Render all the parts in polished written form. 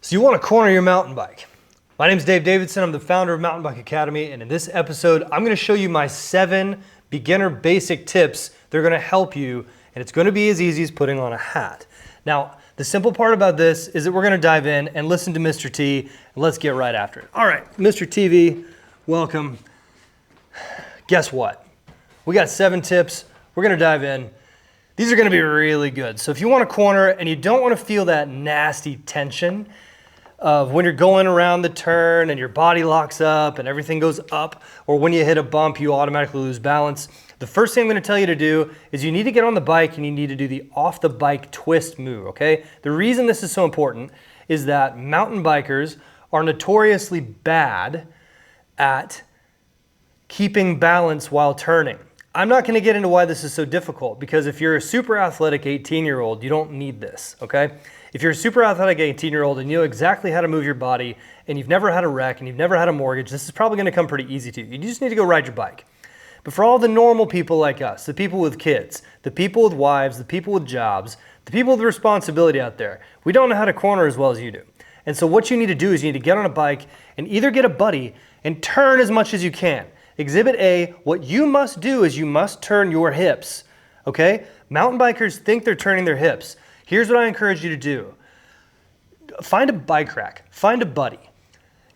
So you want to corner your mountain bike. My name is Dave Davidson. I'm the founder of Mountain Bike Academy, and in this episode, I'm going to show you my 7 beginner basic tips that are going to help you, and it's going to be as easy as putting on a hat. Now, the simple part about this is that we're going to dive in and listen to Mr. T, and let's get right after it. All right, Mr. TV, welcome. Guess what? We got 7 tips. We're going to dive in. These are going to be really good. So if you want to corner and you don't want to feel that nasty tension of when you're going around the turn and your body locks up and everything goes up, or when you hit a bump, you automatically lose balance. The first thing I'm going to tell you to do is you need to get on the bike and you need to do the off the bike twist move, okay? The reason this is so important is that mountain bikers are notoriously bad at keeping balance while turning. I'm not going to get into why this is so difficult, because if you're a super athletic 18-year-old, you don't need this, okay? If you're a super athletic 18-year-old and you know exactly how to move your body and you've never had a wreck and you've never had a mortgage, this is probably going to come pretty easy to you. You just need to go ride your bike. But for all the normal people like us, the people with kids, the people with wives, the people with jobs, the people with responsibility out there, we don't know how to corner as well as you do. And so what you need to do is you need to get on a bike and either get a buddy and turn as much as you can. Exhibit A, what you must do is you must turn your hips, okay? Mountain bikers think they're turning their hips. Here's what I encourage you to do. Find a bike rack, find a buddy.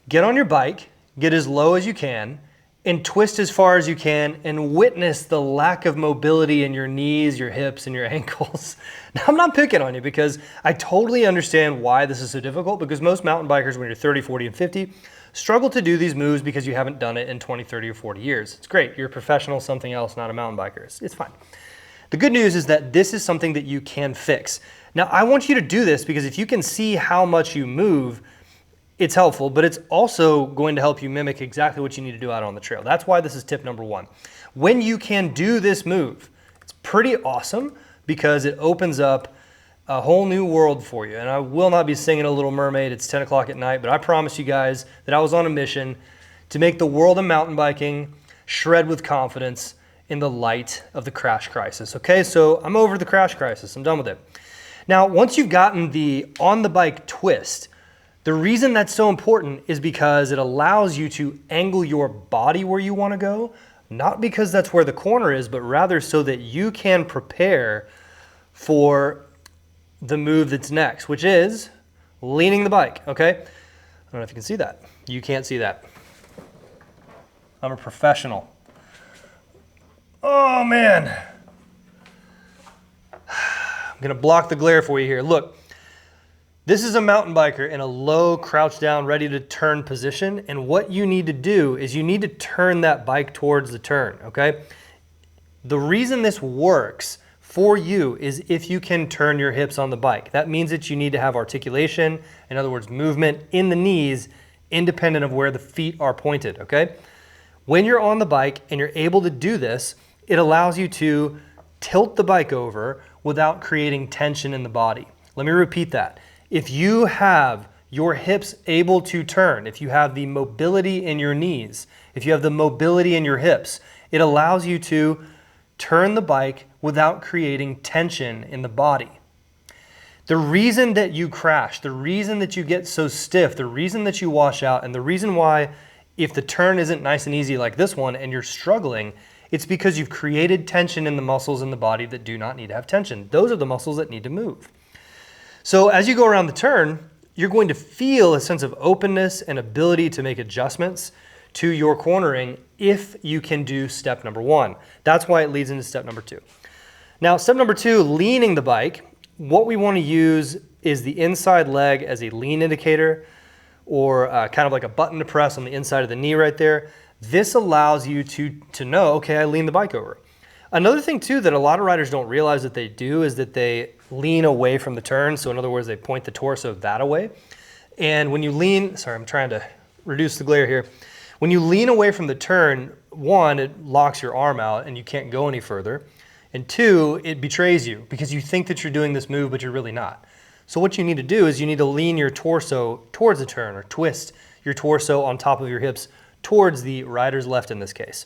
Get on your bike, get as low as you can, and twist as far as you can and witness the lack of mobility in your knees, your hips, and your ankles. Now, I'm not picking on you because I totally understand why this is so difficult, because most mountain bikers when you're 30, 40, and 50 struggle to do these moves because you haven't done it in 20, 30, or 40 years. It's great. You're a professional, something else, not a mountain biker. It's fine. The good news is that this is something that you can fix. Now, I want you to do this because if you can see how much you move, it's helpful, but it's also going to help you mimic exactly what you need to do out on the trail. That's why this is tip number 1. When you can do this move, it's pretty awesome because it opens up a whole new world for you. And I will not be singing a Little Mermaid. It's 10 o'clock at night, but I promise you guys that I was on a mission to make the world of mountain biking shred with confidence in the light of the crash crisis. Okay, so I'm over the crash crisis. I'm done with it. Now, once you've gotten the on the bike twist, the reason that's so important is because it allows you to angle your body where you want to go, not because that's where the corner is, but rather so that you can prepare for the move that's next, which is leaning the bike, okay? I don't know if you can see that. You can't see that. I'm a professional. Oh, man. I'm gonna block the glare for you here. Look, this is a mountain biker in a low, crouch down, ready to turn position. And what you need to do is you need to turn that bike towards the turn, okay? The reason this works for you is if you can turn your hips on the bike. That means that you need to have articulation, in other words, movement in the knees, independent of where the feet are pointed, okay? When you're on the bike and you're able to do this, it allows you to tilt the bike over without creating tension in the body. Let me repeat that. If you have your hips able to turn, if you have the mobility in your knees, if you have the mobility in your hips, it allows you to turn the bike without creating tension in the body. The reason that you crash, the reason that you get so stiff, the reason that you wash out, and the reason why if the turn isn't nice and easy like this one and you're struggling, it's because you've created tension in the muscles in the body that do not need to have tension. Those are the muscles that need to move. So as you go around the turn, you're going to feel a sense of openness and ability to make adjustments to your cornering if you can do step number 1. That's why it leads into step number 2. Now, step number 2, leaning the bike. What we want to use is the inside leg as a lean indicator, or kind of like a button to press on the inside of the knee right there. This allows you to know, okay, I lean the bike over. Another thing too that a lot of riders don't realize that they do is that they lean away from the turn. So in other words, they point the torso that away. And when you lean, sorry, I'm trying to reduce the glare here. When you lean away from the turn, 1, it locks your arm out and you can't go any further. And 2, it betrays you because you think that you're doing this move, but you're really not. So what you need to do is you need to lean your torso towards the turn, or twist your torso on top of your hips towards the rider's left in this case.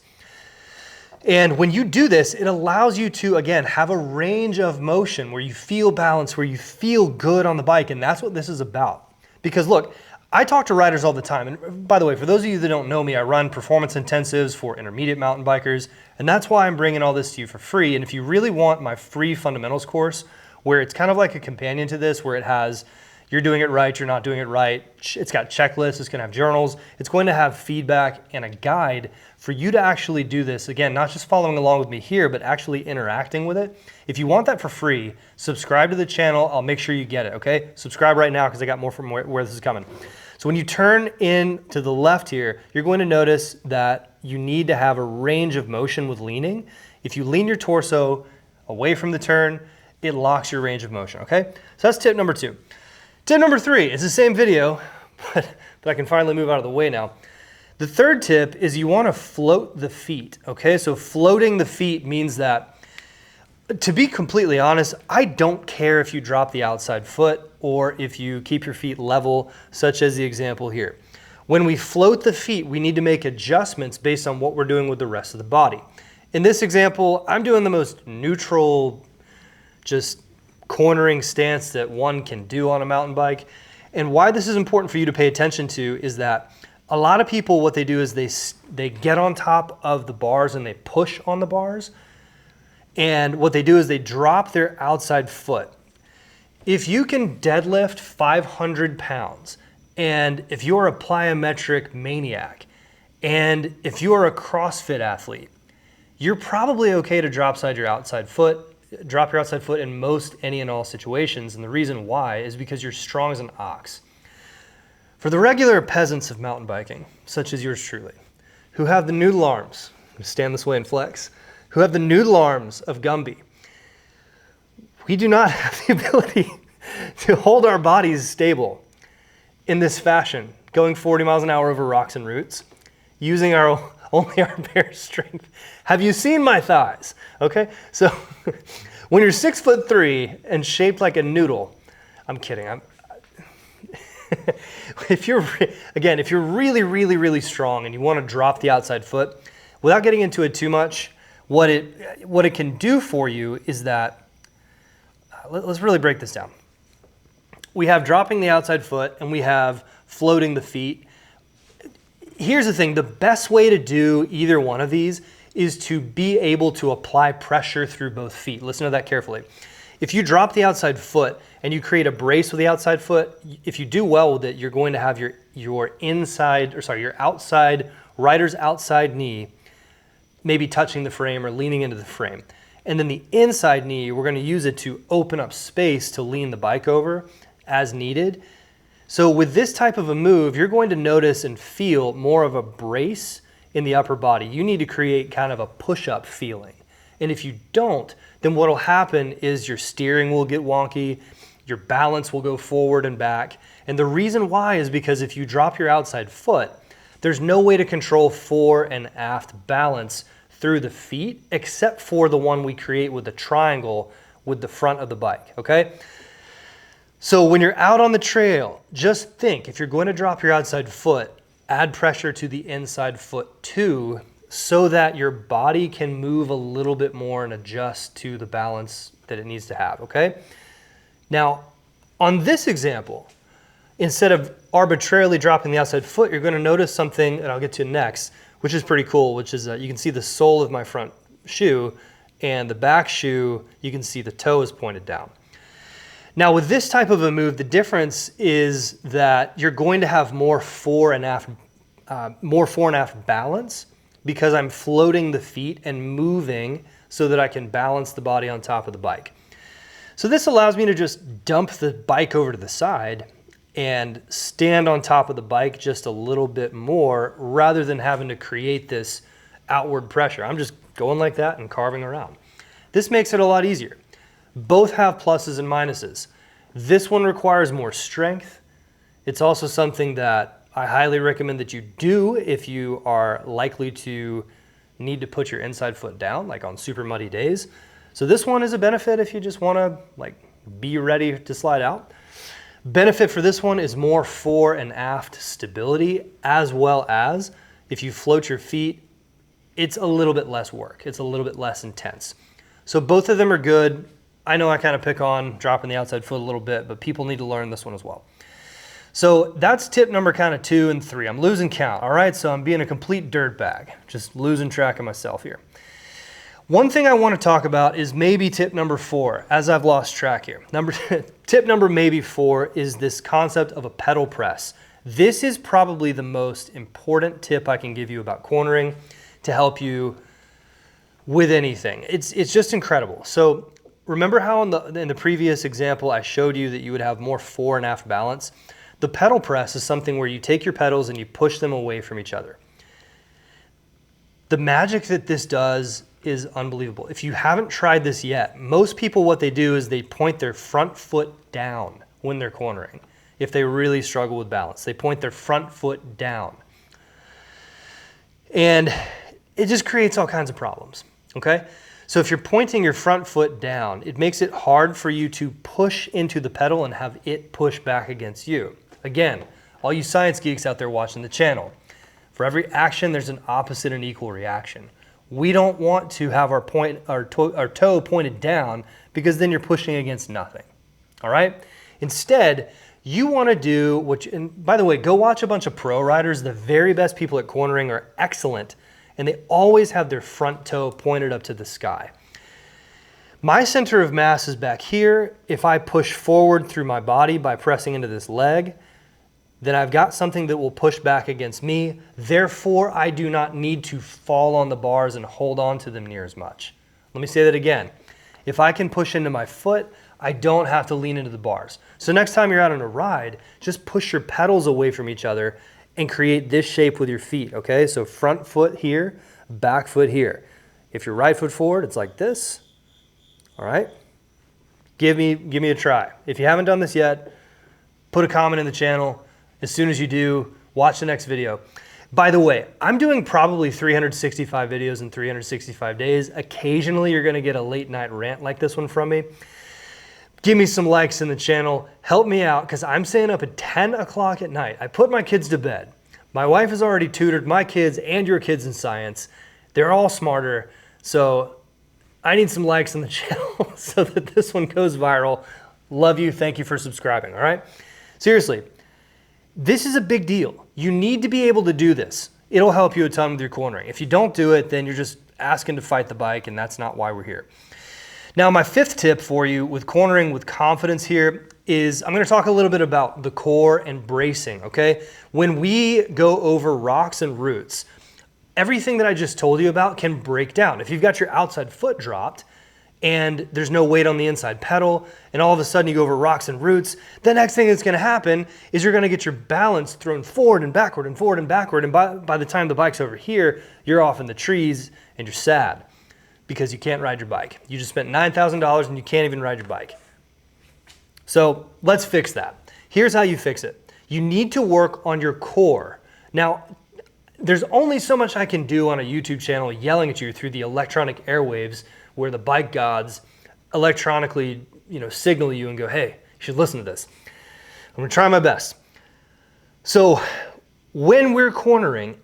And when you do this, it allows you to, again, have a range of motion where you feel balance, where you feel good on the bike. And that's what this is about. Because look, I talk to riders all the time. And by the way, for those of you that don't know me, I run performance intensives for intermediate mountain bikers. And that's why I'm bringing all this to you for free. And if you really want my free fundamentals course, where it's kind of like a companion to this, where it has, you're doing it right, you're not doing it right. It's got checklists, it's gonna have journals. It's going to have feedback and a guide for you to actually do this. Again, not just following along with me here, but actually interacting with it. If you want that for free, subscribe to the channel. I'll make sure you get it, okay? Subscribe right now because I got more from where this is coming. So when you turn in to the left here, you're going to notice that you need to have a range of motion with leaning. If you lean your torso away from the turn, it locks your range of motion, okay? So that's tip number 2. Tip number 3 is the same video, but I can finally move out of the way now. The third tip is you want to float the feet, okay? So floating the feet means that, to be completely honest, I don't care if you drop the outside foot or if you keep your feet level, such as the example here. When we float the feet, we need to make adjustments based on what we're doing with the rest of the body. In this example, I'm doing the most neutral, just cornering stance that one can do on a mountain bike. And why this is important for you to pay attention to is that a lot of people, what they do is they get on top of the bars and they push on the bars. And what they do is they drop their outside foot. If you can deadlift 500 pounds, and if you're a plyometric maniac, and if you are a CrossFit athlete, you're probably okay to drop your outside foot in most any and all situations. And the reason why is because you're strong as an ox. For the regular peasants of mountain biking, such as yours truly, who have the noodle arms, stand this way and flex, who have the noodle arms of Gumby, we do not have the ability to hold our bodies stable in this fashion, going 40 miles an hour over rocks and roots, using only our bare strength. Have you seen my thighs? Okay, so when you're 6'3" and shaped like a noodle, I'm kidding. If you're really, really, really strong and you want to drop the outside foot, without getting into it too much, what it can do for you is that, let's really break this down. We have dropping the outside foot and we have floating the feet. Here's the thing, the best way to do either one of these is to be able to apply pressure through both feet. Listen to that carefully. If you drop the outside foot and you create a brace with the outside foot, if you do well with it, you're going to have your outside, rider's outside knee maybe touching the frame or leaning into the frame. And then the inside knee, we're going to use it to open up space to lean the bike over as needed. So with this type of a move, you're going to notice and feel more of a brace in the upper body. You need to create kind of a push-up feeling. And if you don't, then what will happen is your steering will get wonky, your balance will go forward and back. And the reason why is because if you drop your outside foot, there's no way to control fore and aft balance through the feet, except for the one we create with the triangle with the front of the bike, okay? So when you're out on the trail, just think, if you're going to drop your outside foot, add pressure to the inside foot too, so that your body can move a little bit more and adjust to the balance that it needs to have, okay? Now, on this example, instead of arbitrarily dropping the outside foot, you're gonna notice something that I'll get to next, which is pretty cool, which is you can see the sole of my front shoe, and the back shoe, you can see the toe is pointed down. Now with this type of a move, the difference is that you're going to have more fore and aft balance, because I'm floating the feet and moving so that I can balance the body on top of the bike. So this allows me to just dump the bike over to the side and stand on top of the bike just a little bit more rather than having to create this outward pressure. I'm just going like that and carving around. This makes it a lot easier. Both have pluses and minuses. This one requires more strength. It's also something that I highly recommend that you do if you are likely to need to put your inside foot down, like on super muddy days. So this one is a benefit if you just want to be ready to slide out. Benefit for this one is more fore and aft stability, as well as if you float your feet, it's a little bit less work. It's a little bit less intense. So both of them are good. I know I kind of pick on dropping the outside foot a little bit, but people need to learn this one as well. So that's tip number kind of 2 and 3. I'm losing count, all right? So I'm being a complete dirtbag, just losing track of myself here. One thing I want to talk about is maybe tip number 4, as I've lost track here. Tip number maybe 4 is this concept of a pedal press. This is probably the most important tip I can give you about cornering to help you with anything. It's just incredible. So remember how in the previous example I showed you that you would have more fore and aft balance? The pedal press is something where you take your pedals and you push them away from each other. The magic that this does is unbelievable. If you haven't tried this yet, most people what they do is they point their front foot down when they're cornering. If they really struggle with balance, they point their front foot down. And it just creates all kinds of problems, okay? So if you're pointing your front foot down, it makes it hard for you to push into the pedal and have it push back against you. Again, all you science geeks out there watching the channel, for every action, there's an opposite and equal reaction. We don't want to have our toe pointed down because then you're pushing against nothing, all right? Instead, you want to do, and by the way, go watch a bunch of pro riders. The very best people at cornering are excellent, and they always have their front toe pointed up to the sky. My center of mass is back here. If I push forward through my body by pressing into this leg, then I've got something that will push back against me. Therefore, I do not need to fall on the bars and hold on to them near as much. Let me say that again. If I can push into my foot, I don't have to lean into the bars. So next time you're out on a ride, just push your pedals away from each other and create this shape with your feet, okay? So front foot here, back foot here. If you're right foot forward, it's like this, all right? Give me a try. If you haven't done this yet, put a comment in the channel. As soon as you do, watch the next video. By the way, I'm doing probably 365 videos in 365 days. Occasionally, you're gonna get a late night rant like this one from me. Give me some likes in the channel. Help me out, because I'm staying up at 10 o'clock at night. I put my kids to bed. My wife has already tutored my kids and your kids in science. They're all smarter. So I need some likes on the channel so that this one goes viral. Love you. Thank you for subscribing, all right? Seriously. This is a big deal. You need to be able to do this. It'll help you a ton with your cornering. If you don't do it, then you're just asking to fight the bike, and that's not why we're here. Now, my 5th tip for you with cornering with confidence here is I'm gonna talk a little bit about the core and bracing, okay? When we go over rocks and roots, everything that I just told you about can break down. If you've got your outside foot dropped, and there's no weight on the inside pedal, and all of a sudden you go over rocks and roots, the next thing that's gonna happen is you're gonna get your balance thrown forward and backward and forward and backward, and by the time the bike's over here, you're off in the trees and you're sad because you can't ride your bike. You just spent $9,000 and you can't even ride your bike. So let's fix that. Here's how you fix it. You need to work on your core. Now, there's only so much I can do on a YouTube channel yelling at you through the electronic airwaves where the bike gods electronically, signal you and go, hey, you should listen to this. I'm gonna try my best. So when we're cornering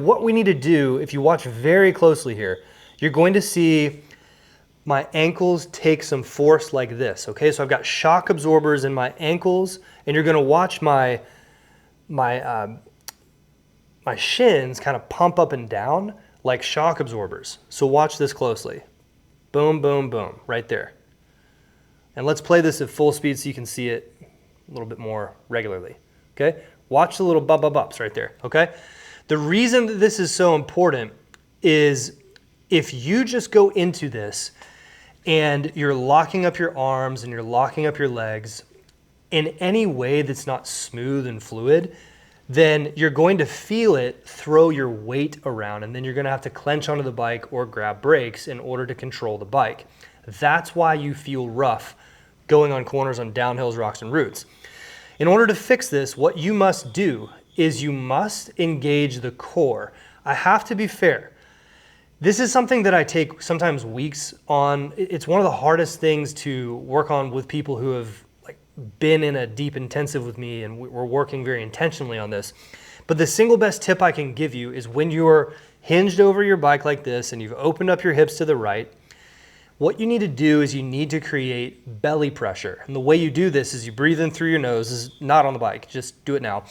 what we need to do, if you watch very closely here, you're going to see my ankles take some force like this, okay? So I've got shock absorbers in my ankles, and you're gonna watch my shins kind of pump up and down like shock absorbers. So watch this closely. Boom, boom, boom, right there. And let's play this at full speed so you can see it a little bit more regularly, okay? Watch the little bump-ups right there, okay? The reason that this is so important is if you just go into this and you're locking up your arms and you're locking up your legs in any way that's not smooth and fluid, then you're going to feel it throw your weight around, and then you're gonna have to clench onto the bike or grab brakes in order to control the bike. That's why you feel rough going on corners on downhills, rocks, and roots. In order to fix this, what you must do is you must engage the core. I have to be fair. This is something that I take sometimes weeks on. It's one of the hardest things to work on with people who have been in a deep intensive with me, and we're working very intentionally on this. But the single best tip I can give you is when you're hinged over your bike like this and you've opened up your hips to the right, what you need to do is you need to create belly pressure. And the way you do this is you breathe in through your nose. This is not on the bike, just do it now.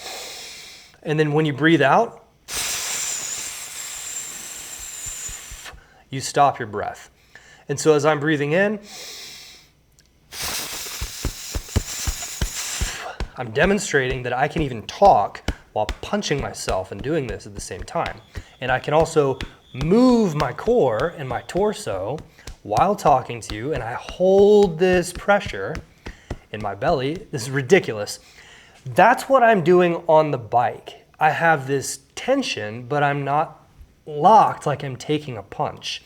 And then when you breathe out, you stop your breath. And so as I'm breathing in, I'm demonstrating that I can even talk while punching myself and doing this at the same time. And I can also move my core and my torso while talking to you, and I hold this pressure in my belly. This is ridiculous. That's what I'm doing on the bike. I have this tension, but I'm not locked like I'm taking a punch.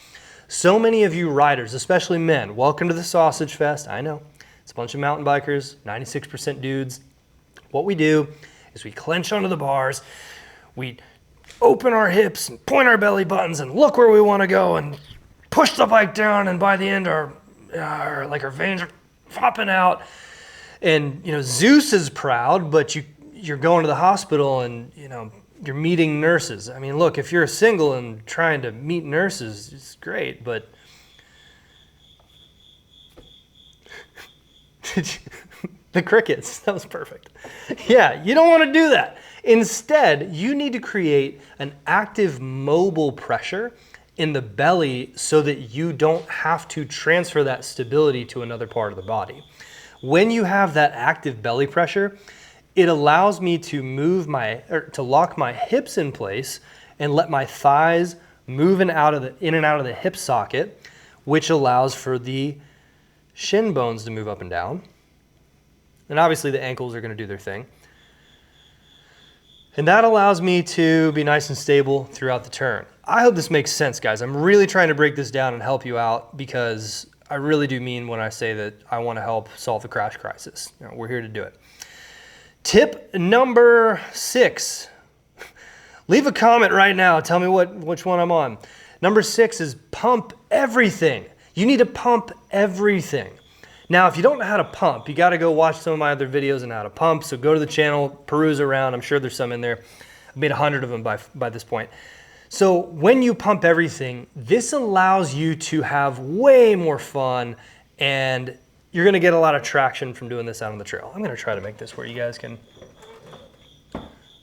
So many of you riders, especially men, welcome to the Sausage Fest. I know, it's a bunch of mountain bikers, 96% dudes. What we do is we clench onto the bars, we open our hips and point our belly buttons and look where we want to go and push the bike down, and by the end our veins are popping out. And Zeus is proud, but you're going to the hospital and you're meeting nurses. I mean, look, if you're single and trying to meet nurses, it's great, but the crickets, that was perfect. Yeah, you don't want to do that. Instead, you need to create an active mobile pressure in the belly so that you don't have to transfer that stability to another part of the body. When you have that active belly pressure, it allows me to to lock my hips in place and let my thighs move in and out of the hip socket, which allows for the shin bones to move up and down. And obviously the ankles are going to do their thing. And that allows me to be nice and stable throughout the turn. I hope this makes sense, guys. I'm really trying to break this down and help you out because I really do mean when I say that I want to help solve the crash crisis. We're here to do it. Tip number 6. Leave a comment right now. Tell me which one I'm on. Number 6 is pump everything. You need to pump everything. Now, if you don't know how to pump, you got to go watch some of my other videos on how to pump. So go to the channel, peruse around. I'm sure there's some in there. I've made 100 of them by this point. So when you pump everything, this allows you to have way more fun, and you're going to get a lot of traction from doing this out on the trail. I'm going to try to make this where you guys can.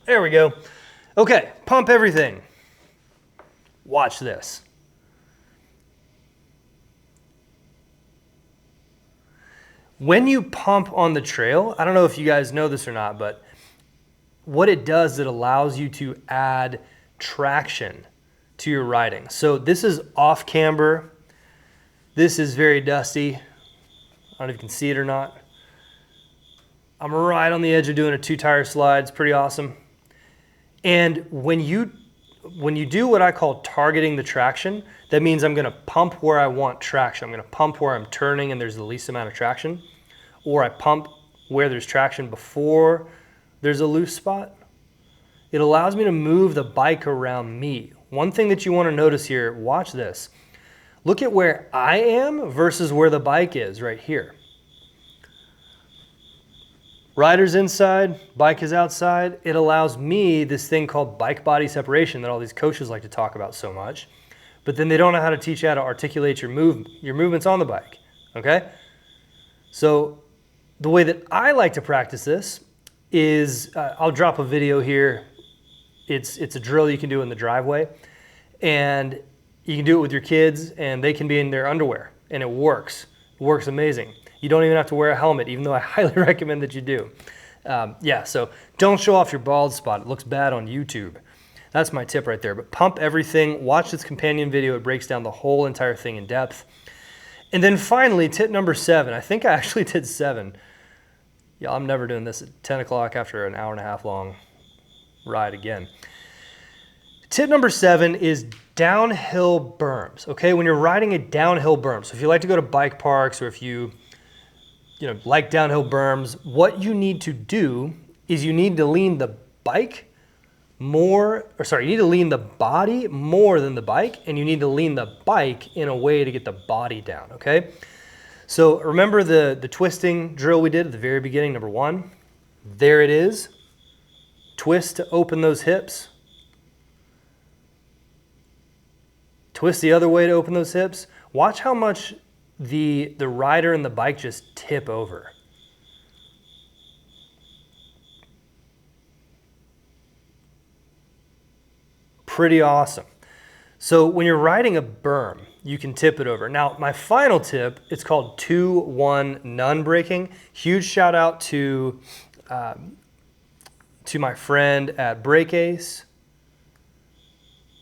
There we go. Okay, pump everything. Watch this. When you pump on the trail, I don't know if you guys know this or not, but what it does, it allows you to add traction to your riding. So this is off camber. This is very dusty. I don't know if you can see it or not. I'm right on the edge of doing a 2-tire slide. It's pretty awesome. And when you do what I call targeting the traction, that means I'm going to pump where I want traction. I'm going to pump where I'm turning and there's the least amount of traction, or I pump where there's traction before there's a loose spot. It allows me to move the bike around me. One thing that you want to notice here, watch this. Look at where I am versus where the bike is right here. Rider's inside, bike is outside. It allows me this thing called bike body separation that all these coaches like to talk about so much, but then they don't know how to teach you how to articulate your movements on the bike, okay? So the way that I like to practice this is, I'll drop a video here. It's a drill you can do in the driveway, and you can do it with your kids, and they can be in their underwear, and it works. It works amazing. You don't even have to wear a helmet, even though I highly recommend that you do. So don't show off your bald spot. It looks bad on YouTube. That's my tip right there. But pump everything. Watch this companion video. It breaks down the whole entire thing in depth. And then finally, tip number 7. I think I actually did 7. Yeah, I'm never doing this at 10 o'clock after an hour and a half long ride again. Tip number 7 is downhill berms. Okay, when you're riding a downhill berm, so if you like to go to bike parks or if you like downhill berms, what you need to do is you need to lean the bike more, you need to lean the body more than the bike, and you need to lean the bike in a way to get the body down, okay? So remember the twisting drill we did at the very beginning, number 1? There it is. Twist to open those hips. Twist the other way to open those hips. Watch how much the rider and the bike just tip over. Pretty awesome. So when you're riding a berm, you can tip it over. Now, my final tip, it's called 2-1 none braking. Huge shout out to my friend at Brake Ace.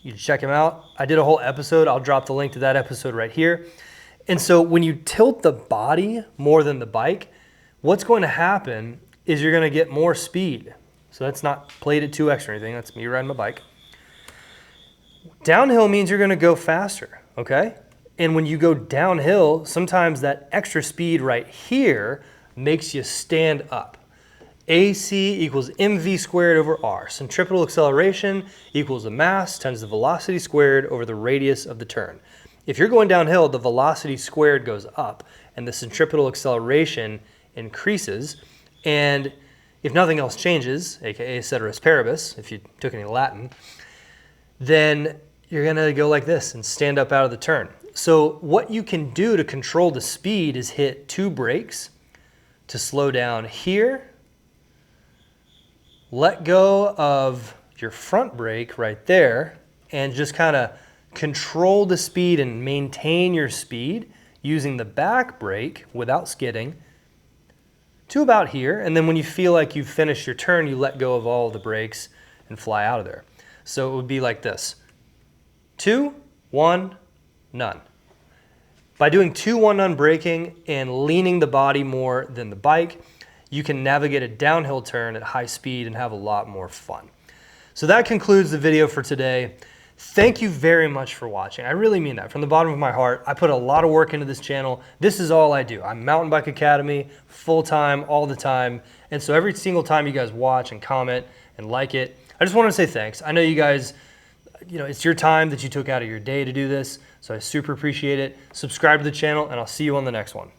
You can check him out. I did a whole episode. I'll drop the link to that episode right here. And so when you tilt the body more than the bike, what's going to happen is you're going to get more speed. So that's not played at 2x or anything. That's me riding my bike. Downhill means you're going to go faster, okay? And when you go downhill, sometimes that extra speed right here makes you stand up. AC equals mv squared over r. Centripetal acceleration equals the mass times the velocity squared over the radius of the turn. If you're going downhill, the velocity squared goes up and the centripetal acceleration increases. And if nothing else changes, aka ceteris paribus, if you took any Latin, then you're gonna go like this and stand up out of the turn. So what you can do to control the speed is hit 2 brakes to slow down here. Let go of your front brake right there and just kind of control the speed and maintain your speed using the back brake without skidding to about here. And then when you feel like you've finished your turn, you let go of all of the brakes and fly out of there. So it would be like this: 2, 1, none. By doing 2-1 none braking and leaning the body more than the bike, you can navigate a downhill turn at high speed and have a lot more fun. So that concludes the video for today. Thank you very much for watching. I really mean that from the bottom of my heart. I put a lot of work into this channel. This is all I do. I'm Mountain Bike Academy, full-time, all the time. And so every single time you guys watch and comment and like it, I just want to say thanks. I know you guys, it's your time that you took out of your day to do this, so I super appreciate it. Subscribe to the channel, and I'll see you on the next one.